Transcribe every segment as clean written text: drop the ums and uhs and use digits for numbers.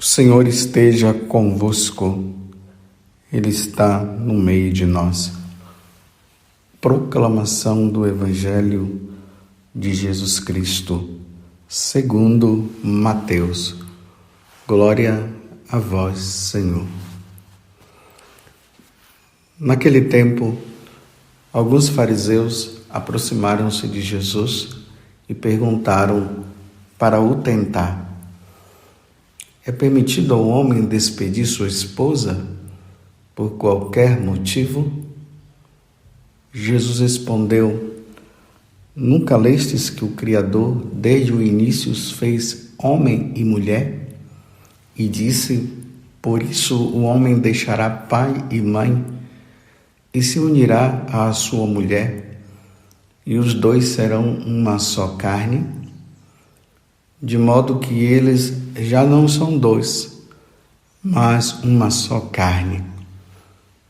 Senhor esteja convosco, Ele está no meio de nós. Proclamação do Evangelho de Jesus Cristo, segundo Mateus. Glória a vós, Senhor. Naquele tempo, alguns fariseus aproximaram-se de Jesus e perguntaram para o tentar: é permitido ao homem despedir sua esposa por qualquer motivo? Jesus respondeu: nunca lestes que o Criador desde o início os fez homem e mulher? E disse: por isso o homem deixará pai e mãe e se unirá à sua mulher, e os dois serão uma só carne, de modo que eles já não são dois, mas uma só carne.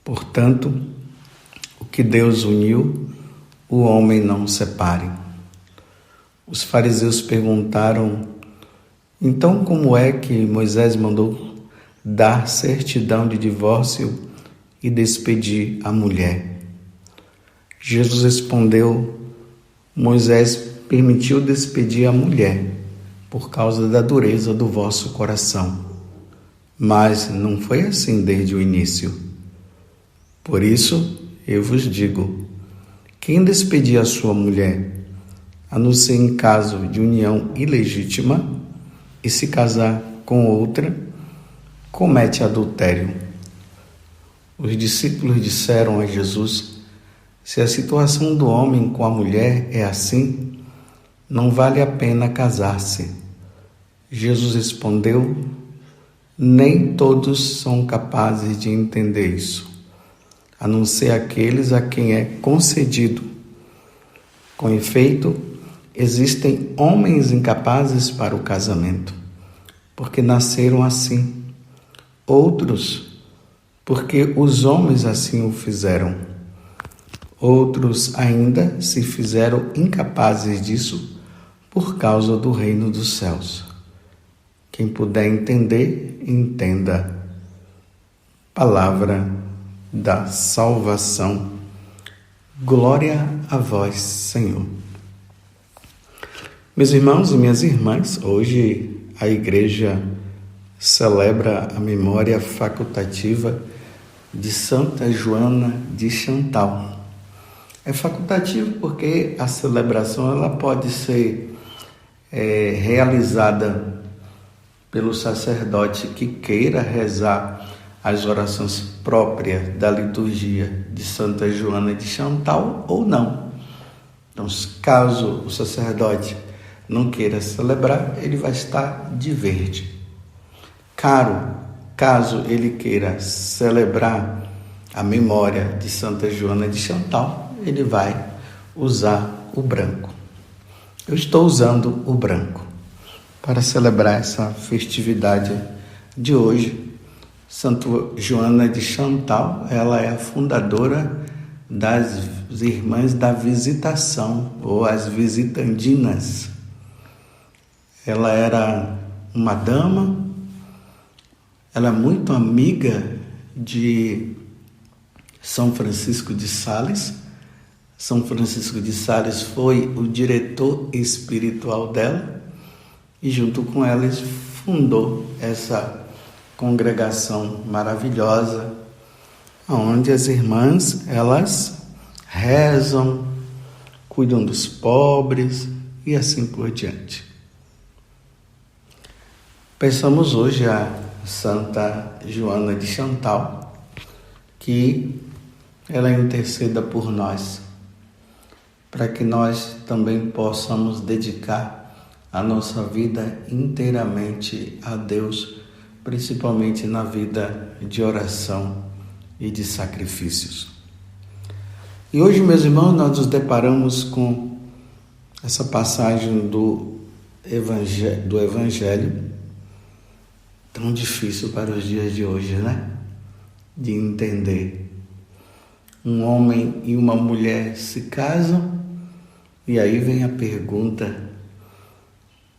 Portanto, o que Deus uniu, o homem não separe. Os fariseus perguntaram: então como é que Moisés mandou dar certidão de divórcio e despedir a mulher? Jesus respondeu: Moisés permitiu despedir a mulher por causa da dureza do vosso coração, mas não foi assim desde o início. Por isso eu vos digo: quem despedir a sua mulher, a não ser em caso de união ilegítima, e se casar com outra, comete adultério. Os discípulos disseram a Jesus: se a situação do homem com a mulher é assim, não vale a pena casar-se. Jesus respondeu: nem todos são capazes de entender isso, a não ser aqueles a quem é concedido. Com efeito, existem homens incapazes para o casamento, porque nasceram assim. Outros, porque os homens assim o fizeram. Outros ainda se fizeram incapazes disso por causa do reino dos céus. Quem puder entender, entenda. Palavra da salvação. Glória a vós, Senhor. Meus irmãos e minhas irmãs, hoje a Igreja celebra a memória facultativa de Santa Joana de Chantal. É facultativo porque a celebração ela pode ser realizada pelo sacerdote que queira rezar as orações próprias da liturgia de Santa Joana de Chantal ou não. Então, caso o sacerdote não queira celebrar, ele vai estar de verde. Caso ele queira celebrar a memória de Santa Joana de Chantal, ele vai usar o branco. Eu estou usando o branco para celebrar essa festividade de hoje. Santa Joana de Chantal, ela é a fundadora das Irmãs da Visitação, ou as Visitandinas. Ela era uma dama, ela é muito amiga de São Francisco de Sales. São Francisco de Sales foi o diretor espiritual dela e junto com eles fundou essa congregação maravilhosa, onde as irmãs, elas rezam, cuidam dos pobres e assim por diante. Pensamos hoje a Santa Joana de Chantal, que ela interceda por nós, para que nós também possamos dedicar a nossa vida inteiramente a Deus, principalmente na vida de oração e de sacrifícios. E hoje, meus irmãos, nós nos deparamos com essa passagem do Evangelho, tão difícil para os dias de hoje, né? De entender. Um homem e uma mulher se casam e aí vem a pergunta: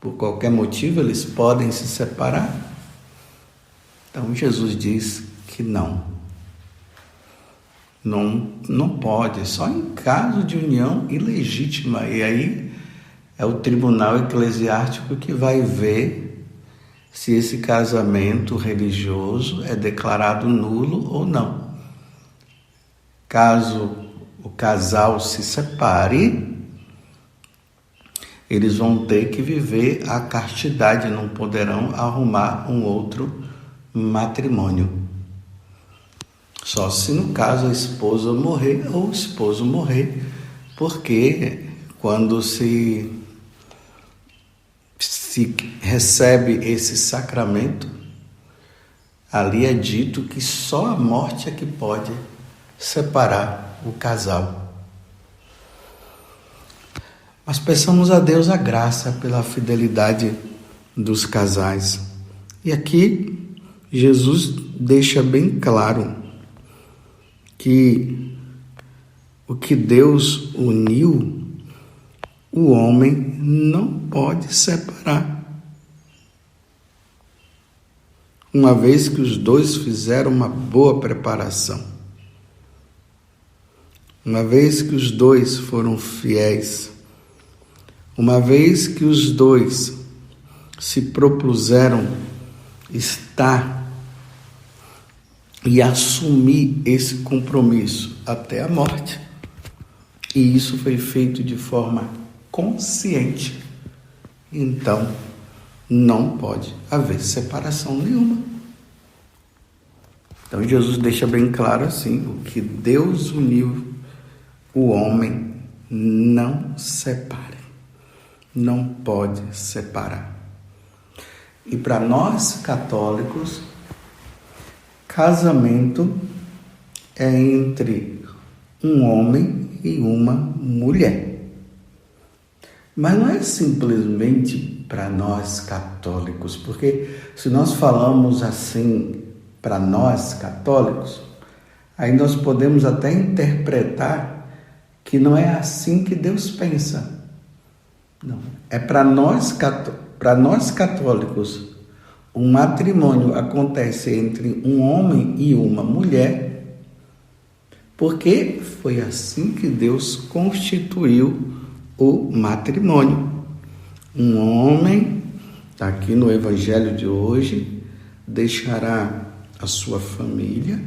por qualquer motivo eles podem se separar? Então Jesus diz que não pode, só em caso de união ilegítima. E aí é o tribunal eclesiástico que vai ver se esse casamento religioso é declarado nulo ou não. Caso o casal se separe, eles vão ter que viver a castidade, não poderão arrumar um outro matrimônio. Só se no caso a esposa morrer ou o esposo morrer, porque quando se recebe esse sacramento, ali é dito que só a morte é que pode separar o casal. Mas peçamos a Deus a graça pela fidelidade dos casais. E aqui Jesus deixa bem claro que o que Deus uniu, o homem não pode separar. Uma vez que os dois fizeram uma boa preparação, uma vez que os dois foram fiéis, uma vez que os dois se propuseram estar e assumir esse compromisso até a morte, e isso foi feito de forma consciente, então não pode haver separação nenhuma. Então Jesus deixa bem claro assim: o que Deus uniu, o homem não separe, não pode separar. E para nós católicos, casamento é entre um homem e uma mulher. Mas não é simplesmente para nós católicos, porque se nós falamos assim para nós católicos, aí nós podemos até interpretar que não é assim que Deus pensa. Não, é para nós católicos, um matrimônio acontece entre um homem e uma mulher, porque foi assim que Deus constituiu o matrimônio. Um homem, está aqui no Evangelho de hoje, deixará a sua família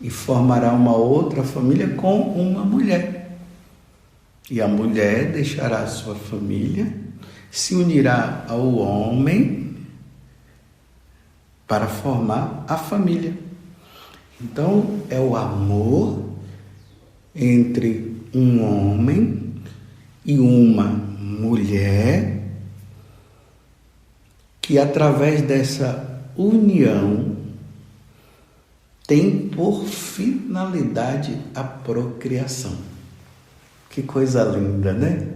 e formará uma outra família com uma mulher. E a mulher deixará a sua família, se unirá ao homem para formar a família. Então, é o amor entre um homem e uma mulher que, através dessa união, tem por finalidade a procriação. Que coisa linda, né?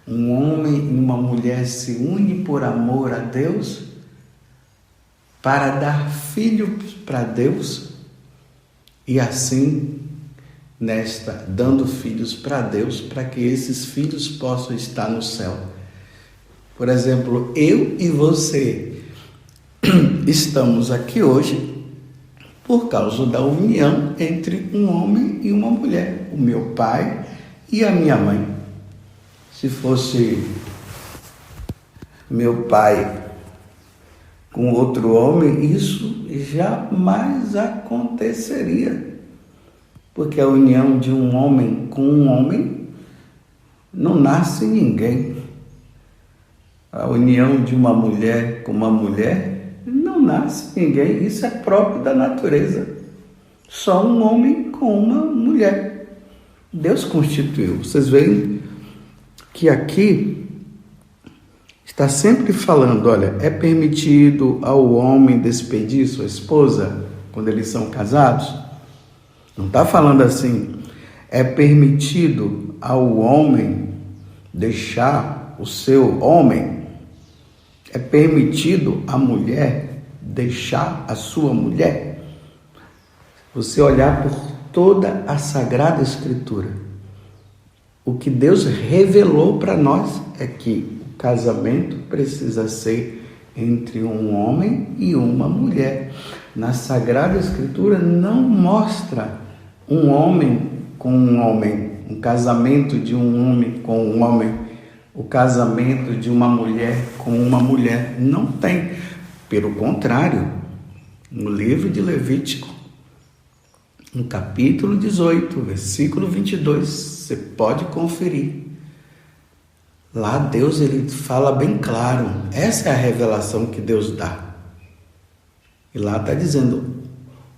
Um homem e uma mulher se unem por amor a Deus para dar filhos para Deus e assim, dando filhos para Deus, para que esses filhos possam estar no céu. Por exemplo, eu e você estamos aqui hoje por causa da união entre um homem e uma mulher, o meu pai e a minha mãe. Se fosse meu pai com outro homem, isso jamais aconteceria. Porque a união de um homem com um homem não nasce ninguém. A união de uma mulher com uma mulher não nasce ninguém. Isso é próprio da natureza. Só um homem com uma mulher. Deus constituiu. Vocês veem que aqui está sempre falando, olha, é permitido ao homem despedir sua esposa quando eles são casados? Não está falando assim, é permitido ao homem deixar o seu homem? É permitido à mulher deixar a sua mulher? Você olhar por toda a Sagrada Escritura, o que Deus revelou para nós é que o casamento precisa ser entre um homem e uma mulher. Na Sagrada Escritura não mostra um homem com um homem, um casamento de um homem com um homem, o casamento de uma mulher com uma mulher. Não tem. Pelo contrário, no livro de Levítico, no capítulo 18, versículo 22, você pode conferir. Lá Deus ele fala bem claro, essa é a revelação que Deus dá. E lá está dizendo,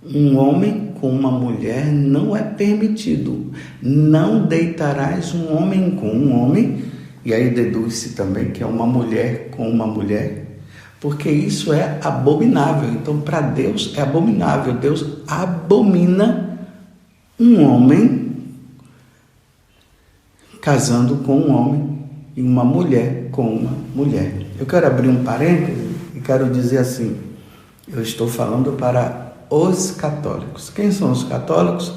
um homem com uma mulher não é permitido. Não deitarás um homem com um homem, e aí deduz-se também que é uma mulher com uma mulher, porque isso é abominável. Então para Deus é abominável, Deus abomina um homem casando com um homem e uma mulher com uma mulher. Eu quero abrir um parêntese e quero dizer assim, eu estou falando para os católicos. Quem são os católicos?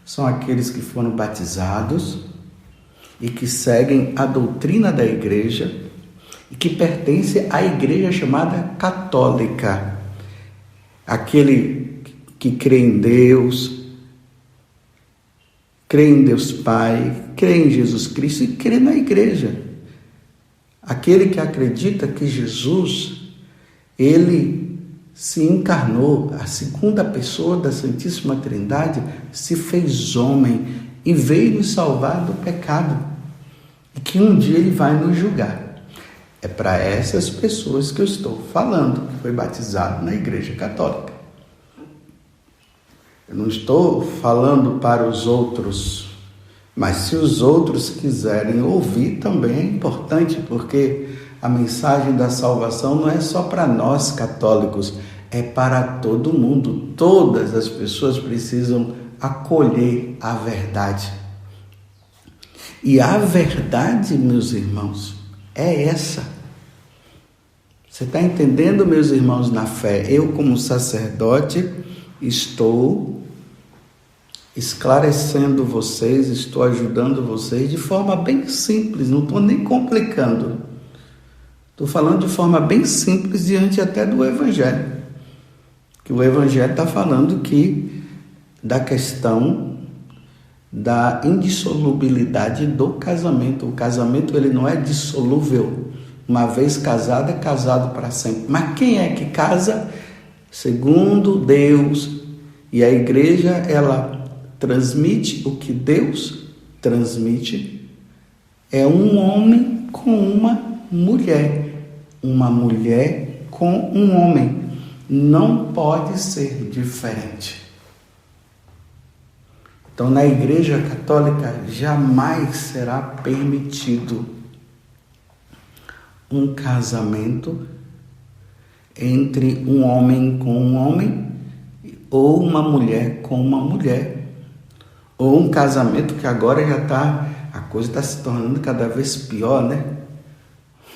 São aqueles que foram batizados e que seguem a doutrina da igreja e que pertencem à igreja chamada católica. Aquele que crê em Deus Pai, crê em Jesus Cristo e crê na igreja. Aquele que acredita que Jesus, ele se encarnou, a segunda pessoa da Santíssima Trindade se fez homem e veio nos salvar do pecado e que um dia ele vai nos julgar. É para essas pessoas que eu estou falando, que foi batizado na Igreja Católica. Eu não estou falando para os outros, mas se os outros quiserem ouvir também é importante, porque a mensagem da salvação não é só para nós católicos, é para todo mundo. Todas as pessoas precisam acolher a verdade. E a verdade, meus irmãos, é essa. Você está entendendo, meus irmãos, na fé? Eu, como sacerdote, estou esclarecendo vocês, estou ajudando vocês de forma bem simples, não estou nem complicando. Estou falando de forma bem simples diante até do Evangelho. Que o Evangelho está falando que da questão da indissolubilidade do casamento. O casamento ele não é dissolúvel. Uma vez casado, é casado para sempre. Mas quem é que casa? Segundo Deus. E a igreja, ela transmite o que Deus transmite. É um homem com uma mulher com um homem. Não pode ser diferente. Então, na Igreja Católica, jamais será permitido um casamento entre um homem com um homem ou uma mulher com uma mulher. Ou um casamento que agora a coisa está se tornando cada vez pior, né?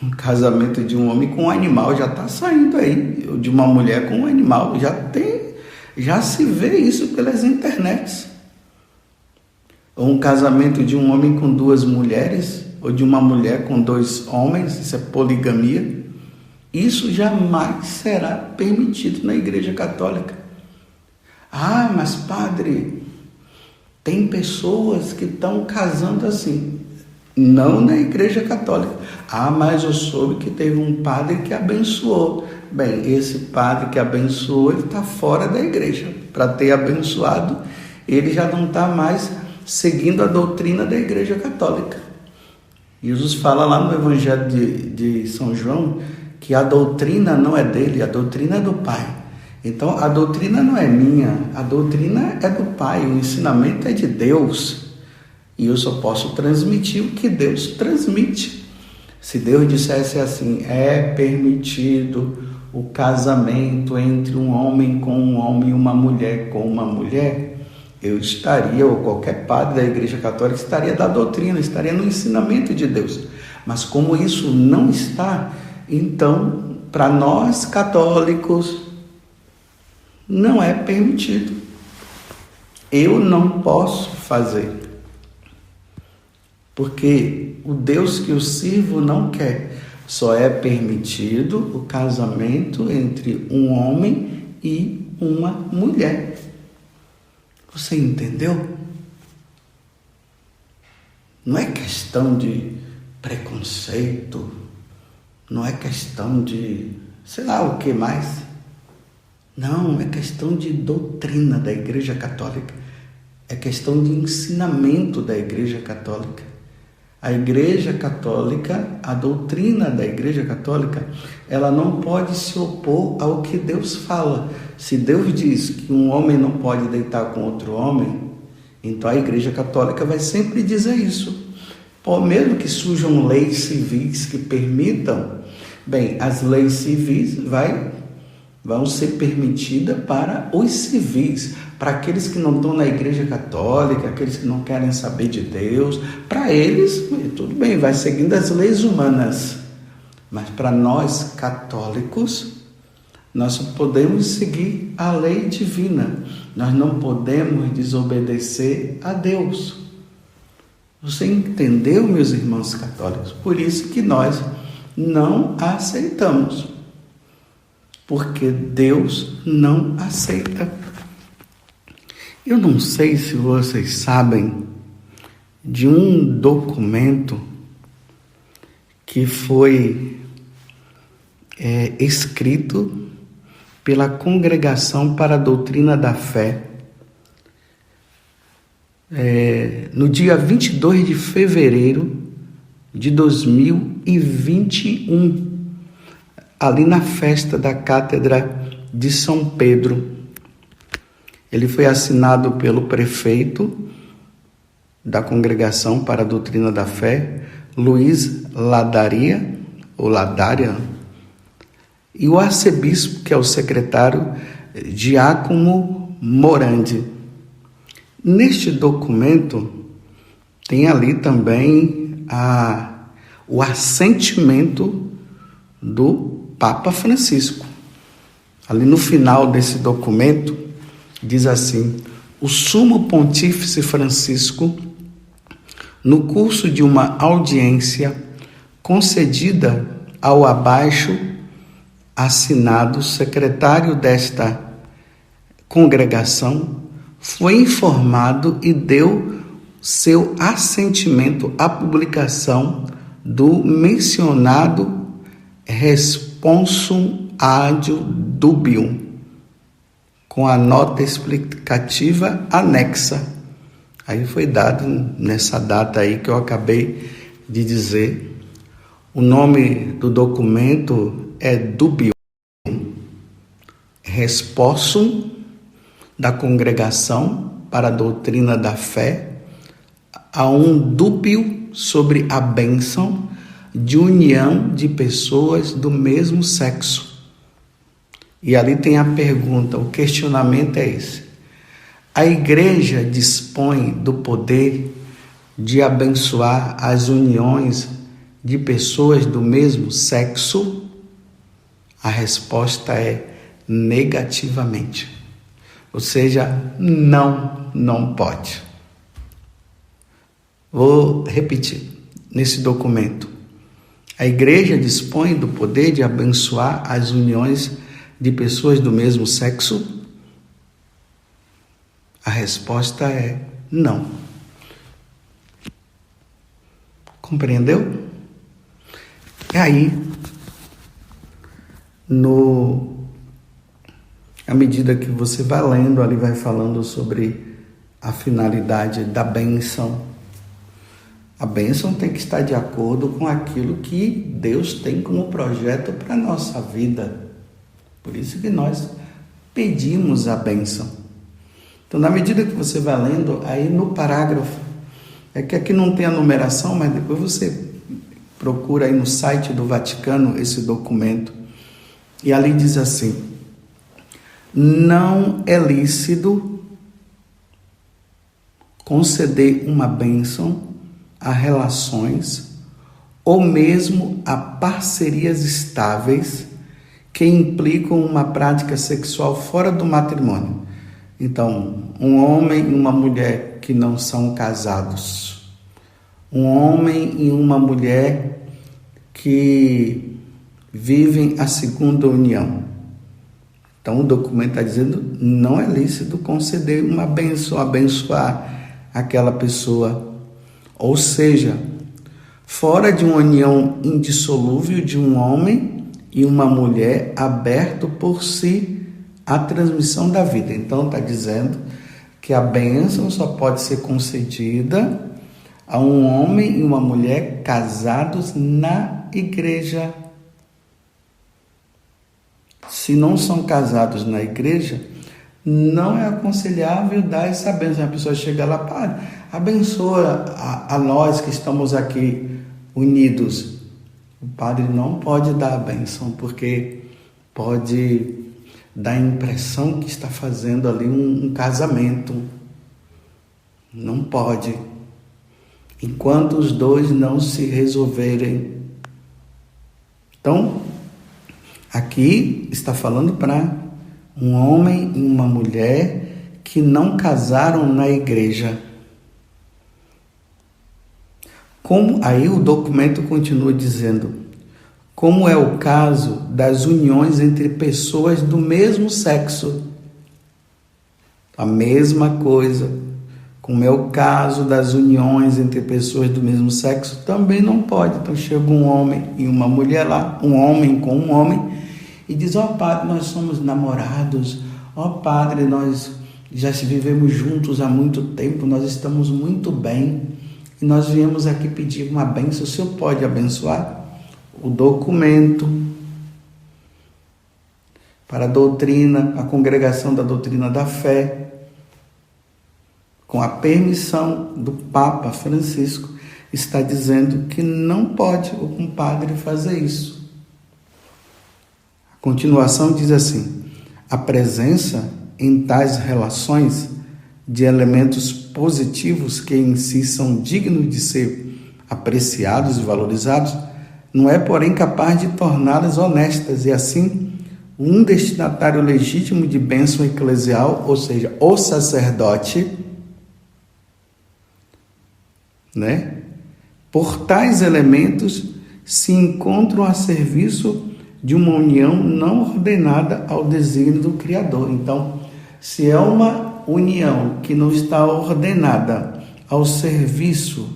Um casamento de um homem com um animal já está saindo aí, ou de uma mulher com um animal, já se vê isso pelas internets. Ou um casamento de um homem com duas mulheres, ou de uma mulher com dois homens, isso é poligamia. Isso jamais será permitido na Igreja Católica. Ah, mas padre, tem pessoas que estão casando assim. Não na Igreja Católica. Ah, mas eu soube que teve um padre que abençoou. Bem, esse padre que abençoou, ele está fora da igreja. Para ter abençoado, ele já não está mais seguindo a doutrina da Igreja Católica. Jesus fala lá no Evangelho de São João que a doutrina não é dele, a doutrina é do Pai. Então, a doutrina não é minha, a doutrina é do Pai, o ensinamento é de Deus. E eu só posso transmitir o que Deus transmite. Se Deus dissesse assim, é permitido o casamento entre um homem com um homem e uma mulher com uma mulher, eu estaria, ou qualquer padre da Igreja Católica, estaria da doutrina, estaria no ensinamento de Deus. Mas como isso não está, então, para nós católicos, não é permitido. Eu não posso fazer. Porque o Deus que eu sirvo não quer. Só é permitido o casamento entre um homem e uma mulher. Você entendeu? Não é questão de preconceito, não é questão de sei lá o que mais. Não, é questão de doutrina da Igreja Católica. É questão de ensinamento da Igreja Católica. A Igreja Católica, a doutrina da Igreja Católica, ela não pode se opor ao que Deus fala. Se Deus diz que um homem não pode deitar com outro homem, então a Igreja Católica vai sempre dizer isso. Mesmo que surjam leis civis que permitam, bem, as leis civis vão ser permitidas para os civis, para aqueles que não estão na Igreja Católica, aqueles que não querem saber de Deus. Para eles, tudo bem, vai seguindo as leis humanas. Mas para nós católicos, nós só podemos seguir a lei divina. Nós não podemos desobedecer a Deus. Você entendeu, meus irmãos católicos? Por isso que nós não aceitamos. Porque Deus não aceita. Eu não sei se vocês sabem de um documento que foi escrito pela Congregação para a Doutrina da Fé, no dia 22 de fevereiro de 2021, ali na festa da Cátedra de São Pedro. Ele foi assinado pelo prefeito da Congregação para a Doutrina da Fé, Luiz Ladaria, e o arcebispo, que é o secretário, Diácono Morandi. Neste documento tem ali também o assentimento do Papa Francisco. Ali no final desse documento diz assim: o Sumo Pontífice Francisco, no curso de uma audiência concedida ao abaixo assinado secretário desta congregação, foi informado e deu seu assentimento à publicação do mencionado Responsum ad Dubium, com a nota explicativa anexa. Aí foi dado nessa data aí que eu acabei de dizer. O nome do documento é Dubium, Responsum da Congregação para a Doutrina da Fé a um dúbio sobre a bênção de união de pessoas do mesmo sexo. E ali tem a pergunta, o questionamento é esse: a Igreja dispõe do poder de abençoar as uniões de pessoas do mesmo sexo? A resposta é negativamente. Ou seja, não pode. Vou repetir nesse documento. A Igreja dispõe do poder de abençoar as uniões de pessoas do mesmo sexo? A resposta é não. Compreendeu? E aí, à medida que você vai lendo, ali vai falando sobre a finalidade da bênção. A bênção tem que estar de acordo com aquilo que Deus tem como projeto para a nossa vida. Por isso que nós pedimos a bênção. Então, na medida que você vai lendo, aí no parágrafo, é que aqui não tem a numeração, mas depois você procura aí no site do Vaticano esse documento. E ali diz assim: não é lícito conceder uma bênção a relações ou mesmo a parcerias estáveis que implicam uma prática sexual fora do matrimônio. Então, um homem e uma mulher que não são casados, um homem e uma mulher que vivem a segunda união. Então o documento está dizendo não é lícito conceder uma bênção, abençoar aquela pessoa. Ou seja, fora de uma união indissolúvel de um homem e uma mulher, aberto por si a transmissão da vida. Então está dizendo que a bênção só pode ser concedida a um homem e uma mulher casados na igreja. Se não são casados na igreja, não é aconselhável dar essa bênção. A pessoa chega lá, padre, abençoa a nós que estamos aqui unidos. O padre não pode dar a bênção, porque pode dar a impressão que está fazendo ali um casamento. Não pode. Enquanto os dois não se resolverem. Então, aqui está falando para um homem e uma mulher que não casaram na igreja. Aí o documento continua dizendo, como é o caso das uniões entre pessoas do mesmo sexo. A mesma coisa. Como é o caso das uniões entre pessoas do mesmo sexo, também não pode. Então chega um homem e uma mulher lá, um homem com um homem, e diz, padre, nós somos namorados, padre, nós já vivemos juntos há muito tempo, nós estamos muito bem, e nós viemos aqui pedir uma bênção, o senhor pode abençoar? O documento para a doutrina, a congregação da doutrina da fé, com a permissão do Papa Francisco, está dizendo que não pode o compadre fazer isso. A continuação diz assim, a presença em tais relações de elementos positivos que em si são dignos de ser apreciados e valorizados, não é, porém, capaz de torná-las honestas e, assim, um destinatário legítimo de bênção eclesial, ou seja, o sacerdote, por tais elementos se encontram a serviço de uma união não ordenada ao desígnio do Criador. Então, se é uma união que não está ordenada ao serviço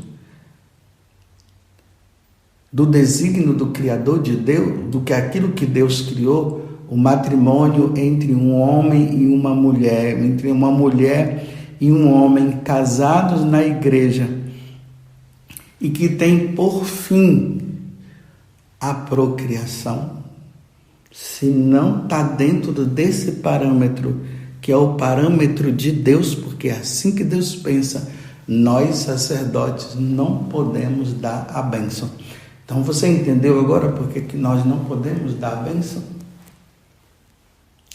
do desígnio do Criador de Deus, do que aquilo que Deus criou, o matrimônio entre um homem e uma mulher, entre uma mulher e um homem casados na igreja, e que tem por fim a procriação, se não está dentro desse parâmetro, que é o parâmetro de Deus, porque é assim que Deus pensa, nós sacerdotes não podemos dar a bênção. Então você entendeu agora por que nós não podemos dar a bênção?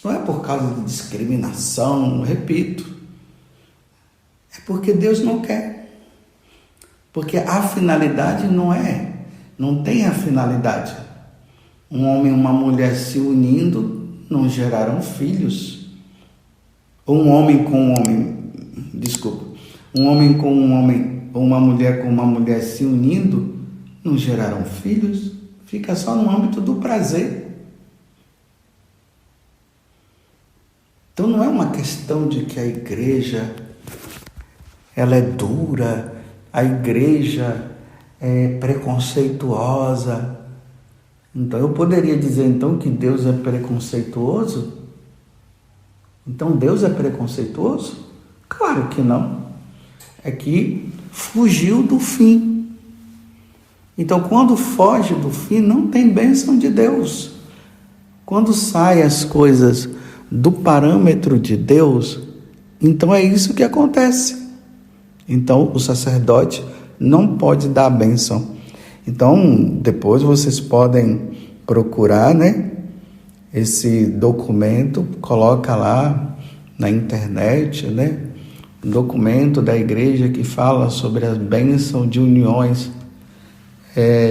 Não é por causa de discriminação, repito, é porque Deus não quer. Porque a finalidade não tem a finalidade. Um homem e uma mulher se unindo não geraram filhos. Ou um homem com um homem, ou uma mulher com uma mulher se unindo não geraram filhos. Fica só no âmbito do prazer. Então não é uma questão de que a igreja ela é dura, a igreja é preconceituosa. Então eu poderia dizer então que Deus é preconceituoso? Então Deus é preconceituoso? Claro que não. É que fugiu do fim. Então quando foge do fim não tem bênção de Deus. Quando saem as coisas do parâmetro de Deus, então é isso que acontece. Então, o sacerdote não pode dar a bênção. Então, depois vocês podem procurar, esse documento, coloca lá na internet, um documento da igreja que fala sobre a bênção de uniões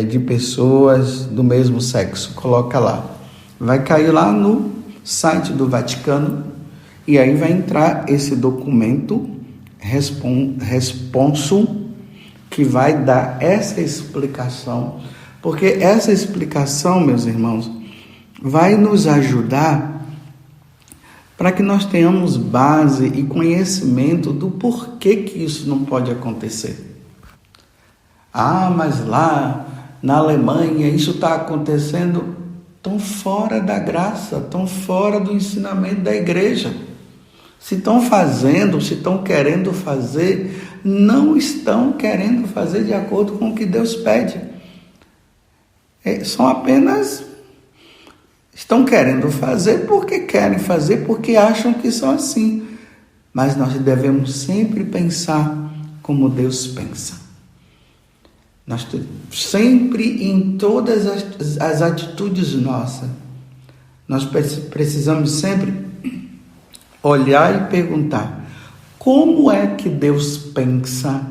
de pessoas do mesmo sexo. Coloca lá. Vai cair lá no site do Vaticano e aí vai entrar esse documento responsum, que vai dar essa explicação Porque essa explicação, meus irmãos, vai nos ajudar para que nós tenhamos base e conhecimento do porquê que isso não pode acontecer. Mas lá na Alemanha isso está acontecendo, tão fora da graça, tão fora do ensinamento da igreja. Se estão fazendo, se estão querendo fazer, não estão querendo fazer de acordo com o que Deus pede. São apenas, estão querendo fazer porque querem fazer, porque acham que são assim. Mas nós devemos sempre pensar como Deus pensa. Nós sempre, em todas as atitudes nossas, nós precisamos sempre olhar e perguntar: como é que Deus pensa?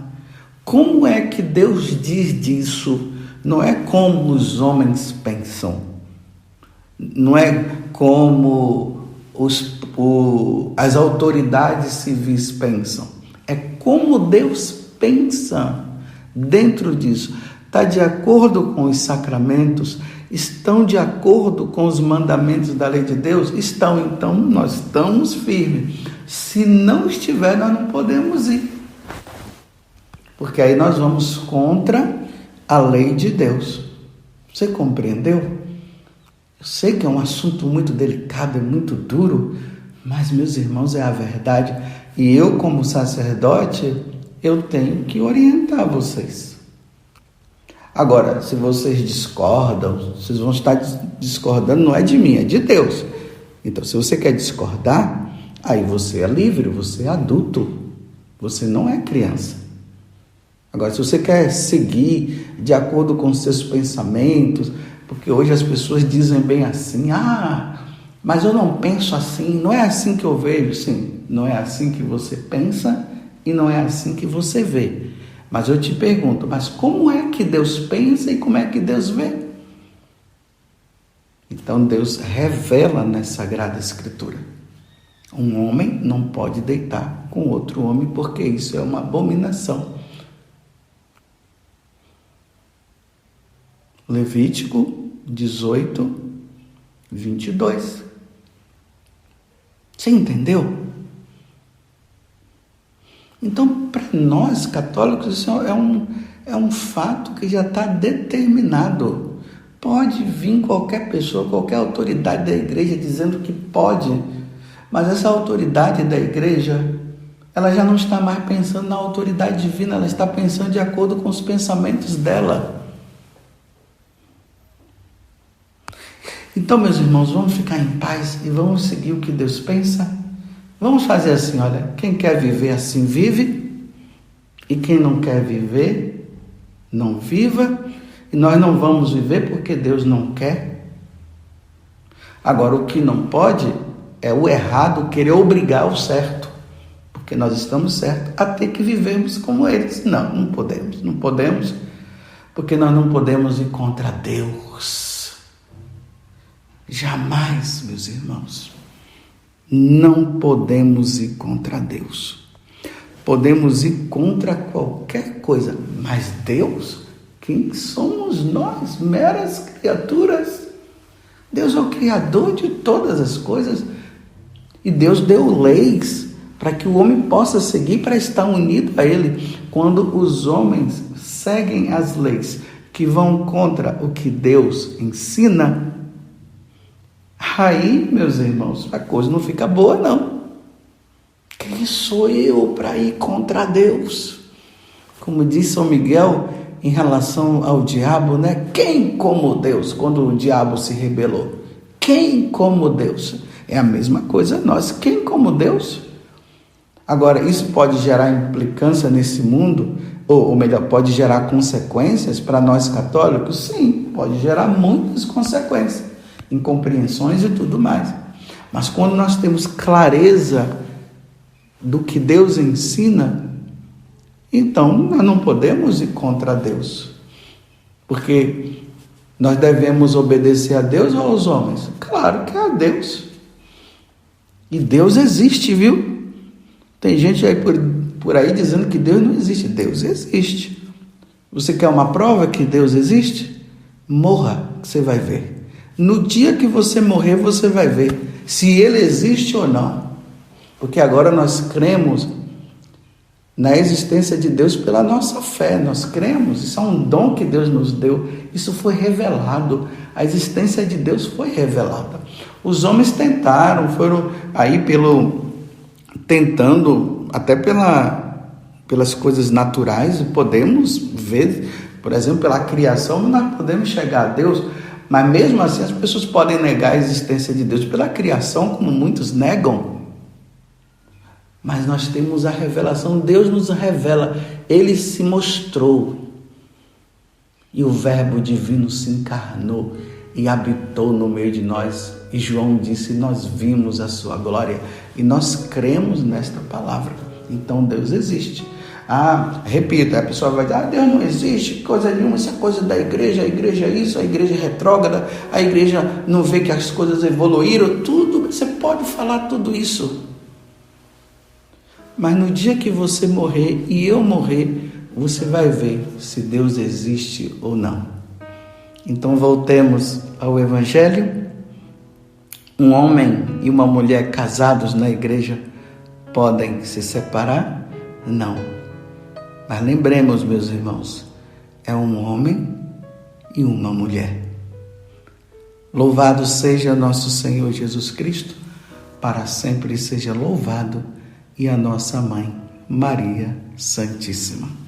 Como é que Deus diz disso? Não é como os homens pensam, não é como as autoridades civis pensam, é como Deus pensa. Dentro disso, está de acordo com os sacramentos? Estão de acordo com os mandamentos da lei de Deus? Estão, então nós estamos firmes. Se não estiver, nós não podemos ir, porque aí nós vamos contra a lei de Deus. Você compreendeu? Eu sei que é um assunto muito delicado, é muito duro, mas, meus irmãos, é a verdade. E eu, como sacerdote, eu tenho que orientar vocês. Agora, se vocês discordam, vocês vão estar discordando, não é de mim, é de Deus. Então, se você quer discordar, aí você é livre, você é adulto, você não é criança. Agora, se você quer seguir de acordo com os seus pensamentos, porque hoje as pessoas dizem bem assim: mas eu não penso assim, não é assim que eu vejo. Sim, não é assim que você pensa e não é assim que você vê. Mas eu te pergunto, mas como é que Deus pensa e como é que Deus vê? Então Deus revela na Sagrada Escritura: um homem não pode deitar com outro homem, porque isso é uma abominação. Levítico 18, 22. Você entendeu? Então, para nós católicos, isso é um fato que já está determinado. Pode vir qualquer pessoa, qualquer autoridade da igreja dizendo que pode, mas essa autoridade da igreja, ela já não está mais pensando na autoridade divina, ela está pensando de acordo com os pensamentos dela. Então, meus irmãos, vamos ficar em paz e vamos seguir o que Deus pensa. Vamos fazer assim, olha, quem quer viver assim vive, e quem não quer viver, não viva, e nós não vamos viver porque Deus não quer. Agora, o que não pode é o errado querer obrigar o certo, porque nós estamos certos a ter que vivermos como eles. Não podemos, porque nós não podemos ir contra Deus. Jamais, meus irmãos. Não podemos ir contra Deus. Podemos ir contra qualquer coisa, mas Deus, quem somos nós? Meras criaturas. Deus é o Criador de todas as coisas. E Deus deu leis para que o homem possa seguir, para estar unido a Ele. Quando os homens seguem as leis que vão contra o que Deus ensina, aí, meus irmãos, a coisa não fica boa, não. Quem sou eu para ir contra Deus? Como disse São Miguel em relação ao diabo, né? Quem como Deus, quando o diabo se rebelou? Quem como Deus? É a mesma coisa nós. Quem como Deus? Agora, isso pode gerar implicância nesse mundo, ou melhor, pode gerar consequências para nós católicos? Sim, pode gerar muitas consequências, incompreensões e tudo mais. Mas quando nós temos clareza do que Deus ensina, então nós não podemos ir contra Deus, porque nós devemos obedecer a Deus ou aos homens? Claro que é a Deus. E Deus existe, viu? Tem gente aí por aí dizendo que Deus não existe. Deus existe. Você quer uma prova que Deus existe? Morra, que você vai ver. No dia que você morrer, você vai ver se ele existe ou não. Porque agora nós cremos na existência de Deus pela nossa fé. Nós cremos, isso é um dom que Deus nos deu. Isso foi revelado. A existência de Deus foi revelada. Os homens tentaram, foram aí tentando, até pelas coisas naturais, podemos ver, por exemplo, pela criação, nós podemos chegar a Deus, mas mesmo assim as pessoas podem negar a existência de Deus pela criação, como muitos negam. Mas nós temos a revelação, Deus nos revela, Ele se mostrou, e o Verbo divino se encarnou e habitou no meio de nós. E João disse, nós vimos a sua glória, e nós cremos nesta palavra. Então Deus existe. Repito, a pessoa vai dizer, Deus não existe, coisa nenhuma, isso é coisa da igreja, a igreja é isso, a igreja é retrógrada, a igreja não vê que as coisas evoluíram, tudo, você pode falar tudo isso. Mas no dia que você morrer e eu morrer, você vai ver se Deus existe ou não. Então voltemos ao Evangelho. Um homem e uma mulher casados na igreja podem se separar? Não. Mas lembremos, meus irmãos, é um homem e uma mulher. Louvado seja nosso Senhor Jesus Cristo, para sempre seja louvado, e a nossa Mãe, Maria Santíssima.